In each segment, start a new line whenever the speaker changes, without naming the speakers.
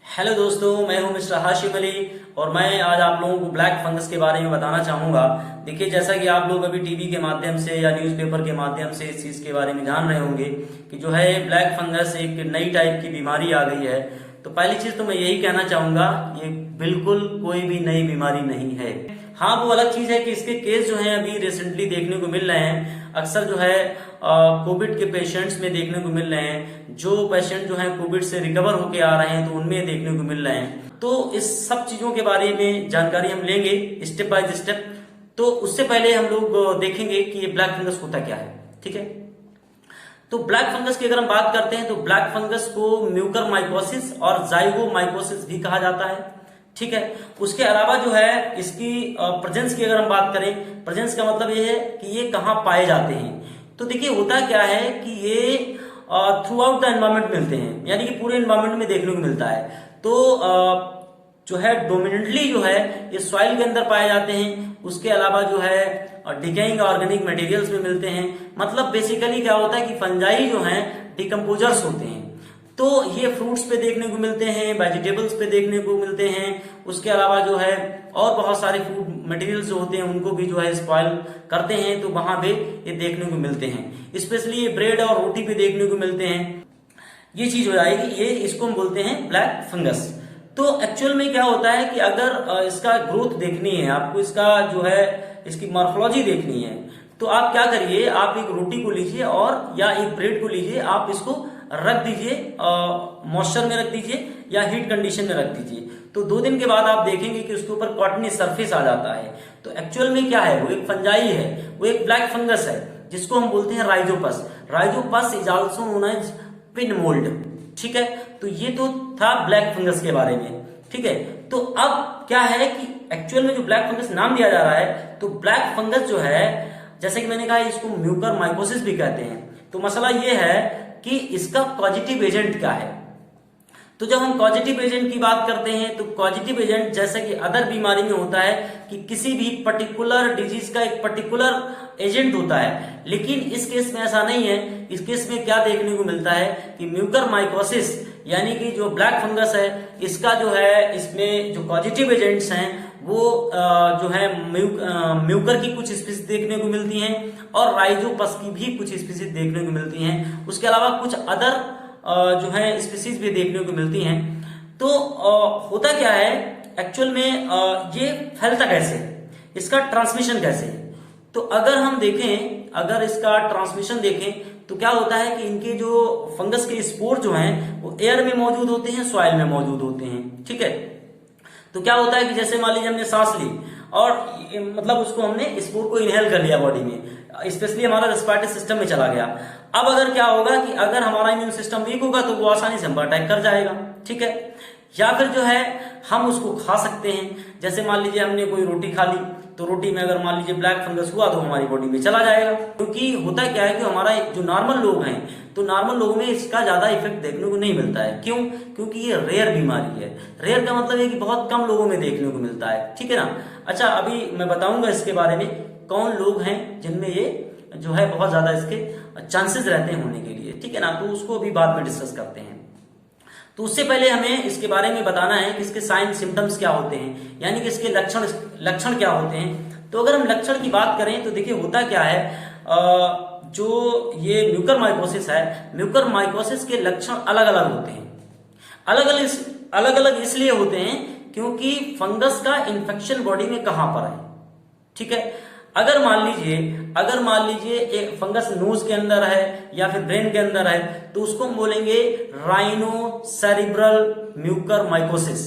Hello दोस्तों, मैं हूं मिस्टर हाशिम अली और मैं आज आप लोगों को ब्लैक फंगस के बारे में बताना चाहूंगा। देखिए, जैसा कि आप लोग अभी टीवी के माध्यम से या न्यूज़पेपर के माध्यम से इस चीज़ के बारे में जान रहे होंगे कि जो है ब्लैक फंगस एक नई टाइप की बीमारी आ गई है। तो पहली चीज़ तो मैं यही कहना चाहूंगा, ये बिल्कुल कोई भी नई बीमारी नहीं है। हाँ, वो अलग चीज़ है कि इसके केस जो हैं अभी रिसेंटली देखने को मिल रहे हैं। अक्सर जो है कोविड के पेशेंट्स में देखने को मिल रहे हैं। जो पेशेंट जो है कोविड से रिकवर होके आ रहे हैं तो उनमें देखने को मिल रहे हैं। तो इस सब चीजों के बारे में जानकारी हम लेंगे स्टेप बाय स्टेप। तो उससे पहले हम लोग देखेंगे कि ये ब्लैक फंगस होता क्या है। ठीक है, तो ब्लैक फंगस की अगर हम बात करते हैं तो ब्लैक फंगस को म्यूकरमाइकोसिस और जाइगोमाइकोसिस भी कहा जाता है। ठीक है, उसके अलावा जो है इसकी प्रेजेंस की अगर हम बात करें, प्रेजेंस का मतलब ये है कि ये कहाँ पाए जाते हैं। तो देखिए, होता क्या है कि ये थ्रू आउट द एनवायरमेंट मिलते हैं, यानी कि पूरे एनवायरमेंट में देखने को मिलता है। तो जो है डोमिनेंटली जो है ये सॉइल के अंदर पाए जाते हैं। उसके अलावा जो है डिकेइंग ऑर्गेनिक मटेरियल्स में मिलते हैं। मतलब बेसिकली क्या होता है कि फंजाई जो हैं डिकम्पोजर्स होते हैं। तो ये फ्रूट्स पे देखने को मिलते हैं, वेजिटेबल्स पे देखने को मिलते हैं। उसके अलावा जो है और बहुत सारे फूड मटेरियल्स जो होते हैं उनको भी जो है स्पॉइल करते हैं, तो वहां पे ये देखने को मिलते हैं। स्पेशली ये ब्रेड और रोटी पे देखने को मिलते हैं। ये चीज हो जाएगी, ये इसको हम बोलते हैं ब्लैक फंगस। तो एक्चुअल में क्या होता है कि अगर इसका ग्रोथ देखनी है आपको, इसका जो है इसकी मॉर्फोलॉजी देखनी है, तो आप क्या करिए, आप एक रोटी को लीजिए और या एक ब्रेड को लीजिए, आप इसको रख दीजिए, मॉइस्चर में रख दीजिए या हीट कंडीशन में रख दीजिए। तो 2 दिन के बाद आप देखेंगे कि उसके ऊपर कॉटनी सरफेस आ जाता है। तो एक्चुअल में क्या है, वो एक फंजाई है, वो एक ब्लैक फंगस है जिसको हम बोलते हैं rhizopus. Rhizopus is also known as pin mould. ठीक है, तो ये तो था ब्लैक फंगस के बारे में। ठीक है, तो अब क्या है कि एक्चुअल में जो ब्लैक फंगस नाम दिया जा रहा है, तो ब्लैक फंगस जो है, जैसे कि मैंने कहा, इसको म्यूकरमाइकोसिस भी कहते हैं। तो मसला ये है कि इसका पॉजिटिव एजेंट क्या है। तो जब हम पॉजिटिव एजेंट की बात करते हैं तो पॉजिटिव एजेंट जैसे कि अदर बीमारी में होता है कि किसी भी पर्टिकुलर डिजीज का एक पर्टिकुलर एजेंट होता है, लेकिन इस केस में ऐसा नहीं है। इस केस में क्या देखने को मिलता है कि म्यूकरमाइकोसिस यानी कि जो ब्लैक फंगस है, इसका जो है इसमें जो पॉजिटिव एजेंट्स हैं वो जो है म्यूकर की कुछ स्पीसीज देखने को मिलती हैं और राइजोपस की भी कुछ स्पीसीज देखने को मिलती हैं। उसके अलावा कुछ अदर जो है स्पीसीज भी देखने को मिलती हैं। तो होता क्या है एक्चुअल में, ये फैलता कैसे है, इसका ट्रांसमिशन कैसे है। तो अगर हम देखें, अगर इसका ट्रांसमिशन देखें तो क्या होता है कि इनके जो फंगस के स्पोर जो हैं वो एयर में मौजूद होते हैं, सॉइल में मौजूद होते हैं। ठीक है, तो क्या होता है कि जैसे मान लीजिए हमने सांस ली और मतलब उसको हमने स्पोर को इनहेल कर लिया बॉडी में, स्पेशली हमारा रेस्पिरेटरी सिस्टम में चला गया। अब अगर क्या होगा कि अगर हमारा इम्यून सिस्टम वीक होगा तो वो आसानी से हम पर अटैक कर जाएगा। ठीक है, या फिर जो है हम उसको खा सकते हैं। जैसे मान लीजिए हमने कोई रोटी खा ली, तो रोटी में अगर मान लीजिए ब्लैक फंगस हुआ तो हमारी बॉडी में चला जाएगा। क्योंकि होता क्या है कि हमारा जो नॉर्मल लोग हैं, तो नॉर्मल लोगों में इसका ज्यादा इफेक्ट देखने को नहीं मिलता है। क्यों? क्योंकि ये रेयर बीमारी है। रेयर का मतलब है कि बहुत कम लोगों में देखने को मिलता है। ठीक है ना। अच्छा, अभी मैं बताऊंगा इसके बारे में कौन लोग हैं जिनमें ये जो है बहुत ज्यादा इसके चांसेस रहते हैं होने के लिए। ठीक है ना, तो उसको भी बाद में डिस्कस करते हैं। तो उससे पहले हमें इसके बारे में बताना है कि इसके साइन सिम्टम्स क्या होते हैं, यानी कि इसके लक्षण क्या होते हैं। तो अगर हम लक्षण की बात करें तो देखिए होता क्या है, जो ये म्यूकरमाइकोसिस है, म्यूकरमाइकोसिस के लक्षण अलग अलग होते हैं। अलग अलग इसलिए होते हैं क्योंकि फंगस का इन्फेक्शन बॉडी में कहां पर है। ठीक है, अगर मान लीजिए एक फंगस नोज के अंदर है या फिर ब्रेन के अंदर है, तो उसको हम बोलेंगे राइनोसेरिब्रल म्यूकरमाइकोसिस।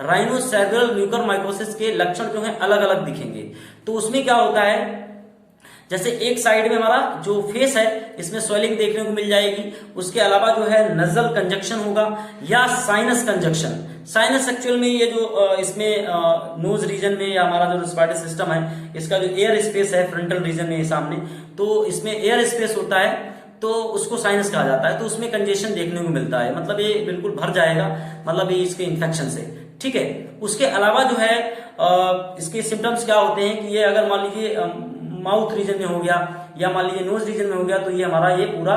राइनोसेरिब्रल म्यूकरमाइकोसिस के लक्षण जो हैं अलग अलग दिखेंगे। तो उसमें क्या होता है, जैसे एक साइड में हमारा जो फेस है इसमें स्वेलिंग देखने को मिल जाएगी। उसके अलावा जो है नजल कंजक्शन होगा या साइनस कंजक्शन। साइनस एक्चुअल में ये जो इसमें नोज रीजन में या हमारा जो रेस्पिरेटरी सिस्टम है, इसका जो एयर स्पेस है फ्रंटल रीजन में सामने, तो इसमें एयर स्पेस होता है, तो उसको साइनस कहा जाता है। तो उसमें कंजेशन देखने को मिलता है, मतलब ये बिल्कुल भर जाएगा, मतलब ये इसके इन्फेक्शन से। ठीक है, उसके अलावा जो है इसके सिम्टम्स क्या होते हैं कि ये अगर मान लीजिए माउथ रीजन में हो गया या मान लीजिए नोज रीजन में हो गया, तो ये हमारा ये पूरा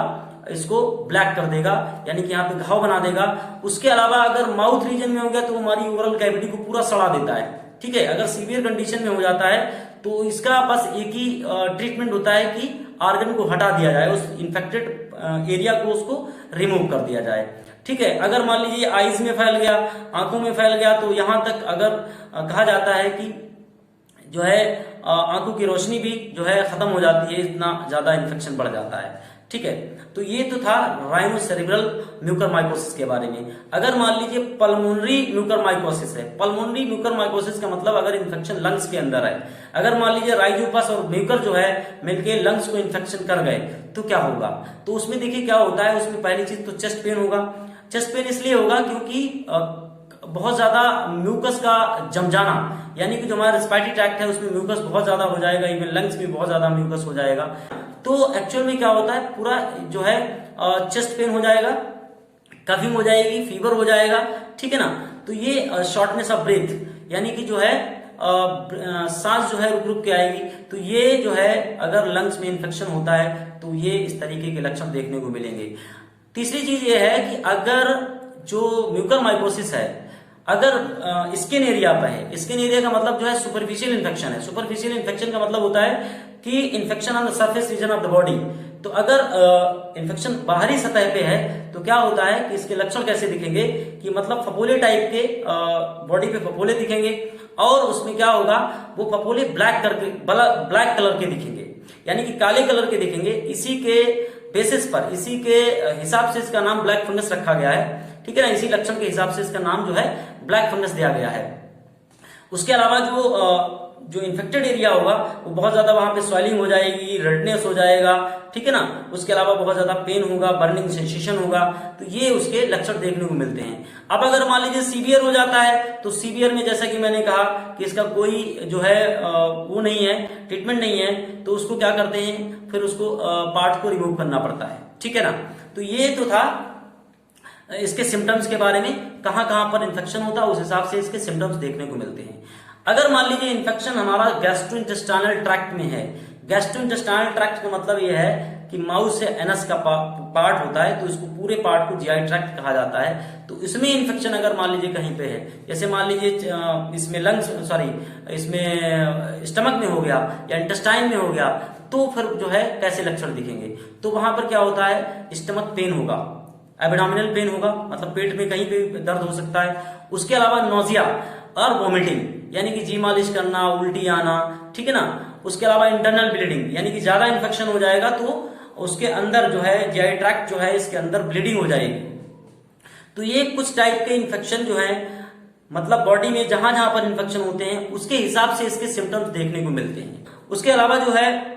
इसको ब्लैक कर देगा, यानी कि यहाँ पे घाव बना देगा। उसके अलावा अगर माउथ रीजन में हो गया तो हमारी ओरल कैविटी को पूरा सड़ा देता है, ठीक है। अगर सीवियर कंडीशन में हो जाता है तो इसका बस एक ही ट्रीटमेंट होता है कि ऑर्गन को हटा दिया जाए, उस इन्फेक्टेड एरिया को उसको रिमूव कर दिया जाए, ठीक है। अगर मान लीजिए आईज में फैल गया, आंखों में फैल गया, तो यहां तक अगर कहा जाता है कि जो है आंखों की रोशनी भी जो है खत्म हो जाती है, इतना ज्यादा इन्फेक्शन बढ़ जाता है, ठीक है। तो ये तो था राइनोसेरेब्रल म्यूकरमाइकोसिस के बारे में। अगर मान लीजिए पल्मोनरी म्यूकरमाइकोसिस है, पल्मोनरी म्यूकरमाइकोसिस का मतलब अगर इन्फेक्शन लंग्स के अंदर है, अगर मान लीजिए राइजोपस और म्यूकर जो है मिलके लंग्स को इन्फेक्शन कर गए तो क्या होगा। तो उसमें देखिए क्या होता है, उसमें पहली चीज तो चेस्ट पेन होगा। चेस्ट पेन इसलिए होगा क्योंकि बहुत ज्यादा म्यूकस का जम जाना, यानी कि जो हमारा रेस्पिरेटरी ट्रैक्ट है उसमें म्यूकस बहुत ज्यादा हो जाएगा, इवन लंग्स में बहुत ज्यादा म्यूकस हो जाएगा। तो एक्चुअल में क्या होता है, पूरा जो है चेस्ट पेन हो जाएगा, कफिंग हो जाएगी, फीवर हो जाएगा, ठीक है ना। तो ये शॉर्टनेस ऑफ ब्रेथ, यानी कि जो है सांस जो है रुक रुक के आएगी। तो ये जो है अगर लंग्स में इन्फेक्शन होता है तो ये इस तरीके के लक्षण देखने को मिलेंगे। तीसरी चीज ये है कि अगर जो म्यूकरमाइकोसिस है अगर स्किन एरिया पर है, स्किन एरिया का मतलब जो है सुपरफिशियल इन्फेक्शन है। सुपरफिशियल इन्फेक्शन का मतलब होता है कि infection on the surface region of the body. तो अगर इन्फेक्शन बाहरी सतह पे है तो क्या होता है कि इसके लक्षण कैसे दिखेंगे कि मतलब फपोले टाइप के बॉडी पे फपोले दिखेंगे, और उसमें क्या होगा, वो फपोले ब्लैक कलर के दिखेंगे, यानी कि काले कलर के दिखेंगे। इसी के बेसिस पर, इसी के हिसाब से इसका नाम ब्लैक फंगस रखा गया है, ठीक है ना। इसी लक्षण के हिसाब से इसका नाम जो है ब्लैक फंगस दिया गया है। उसके अलावा जो इन्फेक्टेड एरिया होगा वो बहुत ज्यादा वहां पे स्वेलिंग हो जाएगी, रेडनेस हो जाएगा, ठीक है ना। उसके अलावा बहुत ज्यादा पेन होगा, बर्निंग सेंसेशन होगा। तो ये उसके लक्षण देखने को मिलते हैं। अब अगर मान लीजिए सीवियर हो जाता है तो सीवियर में जैसा कि मैंने कहा कि इसका कोई जो है वो नहीं है, ट्रीटमेंट नहीं है, तो उसको क्या करते हैं, फिर उसको पार्ट को रिमूव करना पड़ता है, ठीक है ना। तो ये तो था इसके सिम्टम्स के बारे में, कहां कहां पर इन्फेक्शन होता है उस हिसाब से इसके सिम्टम्स देखने को मिलते हैं। अगर मान लीजिए इन्फेक्शन हमारा गैस्ट्रोइंटेस्टाइनल ट्रैक्ट में है, गैस्ट्रोइंटेस्टाइनल ट्रैक्ट का मतलब यह है कि माउथ से एनस का पार्ट होता है, तो इसको पूरे पार्ट को जीआई ट्रैक्ट कहा जाता है। तो इसमें इन्फेक्शन अगर मान लीजिए कहीं पे है, जैसे मान लीजिए इसमें इसमें स्टमक में हो गया या इंटेस्टाइन में हो गया, तो फिर जो है कैसे लक्षण दिखेंगे। तो वहां पर क्या होता है, स्टमक पेन होगा, एब्डोमिनल पेन होगा, मतलब पेट में कहीं पे दर्द हो सकता है। उसके अलावा नोजिया और वोमिटिंग, यानी कि जी मालिश करना, उल्टी आना, ठीक है ना। उसके अलावा इंटरनल ब्लीडिंग, यानी कि ज्यादा इन्फेक्शन हो जाएगा तो उसके अंदर जो है जीआई ट्रैक्ट जो है इसके अंदर ब्लीडिंग हो जाएगी। तो ये कुछ टाइप के इन्फेक्शन जो है, मतलब बॉडी में जहां जहां पर इन्फेक्शन होते हैं उसके हिसाब से इसके सिम्टम्स देखने को मिलते हैं। उसके अलावा जो है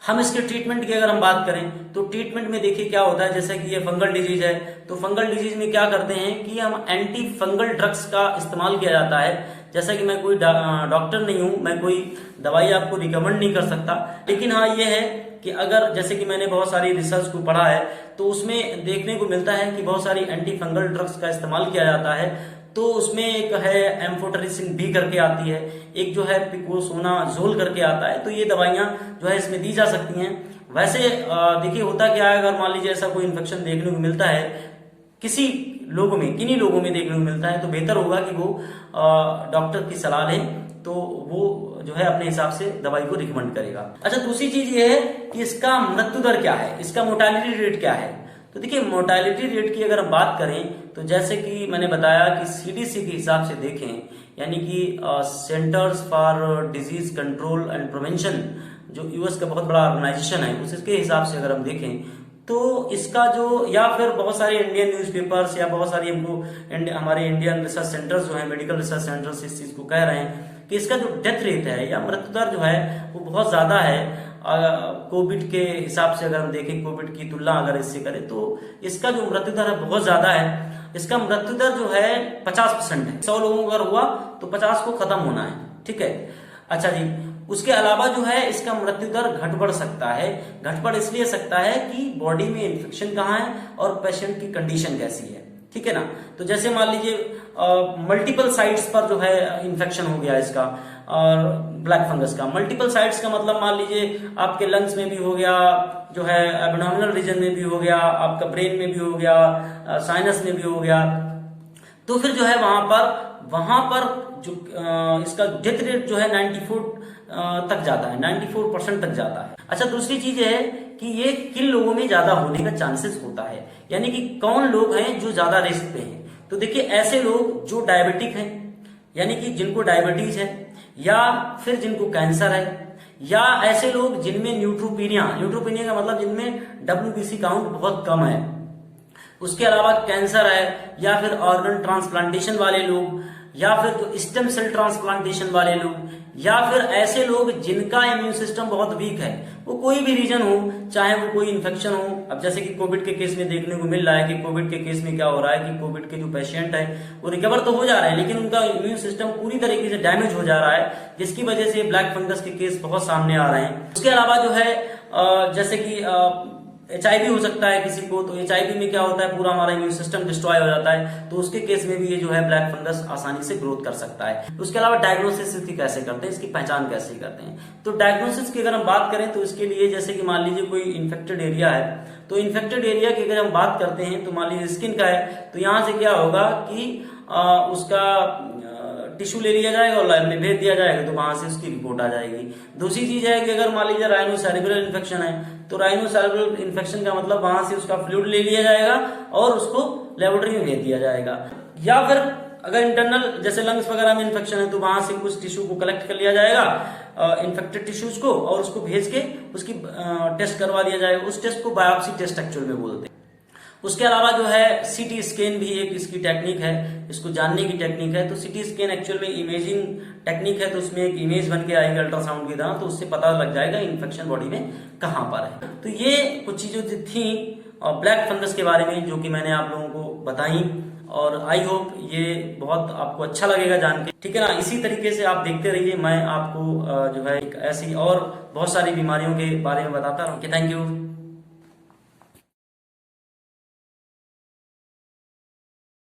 हम इसके ट्रीटमेंट की अगर हम बात करें तो ट्रीटमेंट में देखिए क्या होता है, जैसे कि ये फंगल डिजीज है तो फंगल डिजीज में क्या करते हैं कि हम एंटी फंगल ड्रग्स का इस्तेमाल किया जाता है। जैसा कि मैं कोई डॉक्टर नहीं हूं, मैं कोई दवाई आपको रिकमेंड नहीं कर सकता, लेकिन हाँ ये है कि अगर जैसे कि मैंने बहुत सारी रिसर्च को पढ़ा है तो उसमें देखने को मिलता है कि बहुत सारी एंटी फंगल ड्रग्स का इस्तेमाल किया जाता है। तो उसमें एक है एम्फोटेरिसिन बी करके आती है, एक जो है पिकोसोनाजोल करके आता है। तो ये दवाइयां जो है इसमें दी जा सकती हैं। वैसे देखिए होता क्या है, अगर मान लीजिए ऐसा कोई इन्फेक्शन देखने को मिलता है किसी लोगों में, किन्हीं लोगों में देखने को मिलता है, तो बेहतर होगा कि वो डॉक्टर की सलाह लें, तो वो जो है अपने हिसाब से दवाई को रिकमेंड करेगा। अच्छा, दूसरी चीज ये है कि इसका मृत्यु दर क्या है, इसका मोर्टेलिटी रेट क्या है। तो देखिए मोर्टेलिटी रेट की अगर हम बात करें तो जैसे कि मैंने बताया कि सीडीसी के हिसाब से देखें, यानी कि centres for disease control and prevention, जो यूएस का बहुत बड़ा ऑर्गेनाइजेशन है, उसके हिसाब से अगर हम देखें तो इसका जो, या फिर बहुत सारे इंडियन न्यूज़पेपर्स या बहुत सारी हमको हमारे इंडियन रिसर्च सेंटर्स जो है, मेडिकल रिसर्च सेंटर्स इस चीज को कह रहे हैं कि इसका जो डेथ रेट है या मृत्यु दर जो है वो बहुत ज्यादा है। कोविड के हिसाब से अगर हम देखें, कोविड की तुलना अगर इससे करें तो इसका जो मृत्यु दर है बहुत ज्यादा है। इसका मृत्यु दर जो है 50% है। 100 लोगों अगर हुआ तो 50 को खत्म होना है, ठीक है। अच्छा जी, उसके अलावा जो है इसका मृत्यु दर घट बढ़ सकता है। घट बढ़ इसलिए सकता है कि बॉडी में इन्फेक्शन कहाँ है और पेशेंट की कंडीशन कैसी है, ठीक है ना। तो जैसे मान लीजिए मल्टीपल साइट्स पर जो है इन्फेक्शन हो गया इसका, और ब्लैक फंगस का। मल्टीपल साइट्स का मतलब मान लीजिए आपके लंग्स में भी हो गया, जो है एब्डोमिनल रीजन में भी हो गया, आपका ब्रेन में भी हो गया, साइनस में भी हो गया, तो फिर जो है वहां पर जो इसका डेथ रेट जो है 94 तक जाता है, 94% तक जाता है। अच्छा, दूसरी चीज है कि ये किन लोगों में ज्यादा होने का चांसेस होता है, यानी कि कौन लोग हैं जो ज्यादा रिस्क पे हैं। तो देखिए, ऐसे लोग जो डायबिटिक हैं, यानी कि जिनको डायबिटीज है, या फिर जिनको कैंसर है, या ऐसे लोग जिनमें न्यूट्रोपीनिया का मतलब जिनमें WBC काउंट बहुत कम है, उसके अलावा कैंसर है, या फिर ऑर्गन ट्रांसप्लांटेशन वाले लोग, या फिर जो स्टेम सेल ट्रांसप्लांटेशन वाले लोग, या फिर ऐसे लोग जिनका इम्यून सिस्टम बहुत वीक है, वो कोई भी रीजन हो, चाहे वो कोई इन्फेक्शन हो। अब जैसे कि कोविड के केस में देखने को मिल रहा है कि कोविड के केस में क्या हो रहा है कि कोविड के जो पेशेंट है वो रिकवर तो हो जा रहे हैं, लेकिन उनका इम्यून सिस्टम पूरी तरीके से डैमेज हो जा रहा है, जिसकी वजह से ब्लैक फंगस के केस बहुत सामने आ रहे हैं। उसके अलावा जो है जैसे कि HIV हो सकता है किसी को, तो HIV में क्या होता है, पूरा हमारा इम्यून सिस्टम डिस्ट्रॉय हो जाता है, तो उसके केस में भी ये जो है ब्लैक फंगस आसानी से ग्रोथ कर सकता है। उसके अलावा डायग्नोसिस इसकी कैसे करते हैं, इसकी पहचान कैसे करते हैं, तो डायग्नोसिस की अगर हम बात करें तो इसके लिए जैसे कि मान लीजिए कोई इन्फेक्टेड एरिया है, तो इन्फेक्टेड एरिया की अगर हम बात करते हैं तो मान लीजिए स्किन का है, तो यहाँ से क्या होगा कि उसका टिश्यू ले लिया जाएगा और लैब में भेज दिया जाएगा, तो वहां से उसकी रिपोर्ट आ जाएगी। दूसरी चीज है कि अगर मान लीजिए राइनोसेरेब्रल इन्फेक्शन है, तो राइनोसेरेब्रल इन्फेक्शन का मतलब वहां से उसका फ्लूइड ले लिया जाएगा और उसको लेबोरेटरी में भेज दिया जाएगा। या फिर अगर इंटरनल जैसे लंग्स वगैरह में इन्फेक्शन है, तो वहां से कुछ टिश्यू को कलेक्ट कर लिया जाएगा, इन्फेक्टेड टिश्यूज को, और उसको भेज के उसकी टेस्ट करवा दिया जाएगा। उस टेस्ट को बायोप्सी टेस्ट एक्चुअल में बोलते हैं। उसके अलावा जो है CT स्कैन भी एक इसकी टेक्निक है, इसको जानने की टेक्निक है। तो CT स्कैन एक्चुअल में इमेजिंग टेक्निक है, तो उसमें एक इमेज बन के आएगी अल्ट्रासाउंड की तरह, तो उससे पता लग जाएगा इन्फेक्शन बॉडी में कहाँ पर है। तो ये कुछ चीजें थी ब्लैक फंगस के बारे में जो कि मैंने आप लोगों को बताई, और आई होप ये बहुत आपको अच्छा लगेगा जान के, ठीक है ना। इसी तरीके से आप देखते रहिए, मैं आपको जो है ऐसी और बहुत सारी बीमारियों के बारे में बताता रहूँ। Thank you.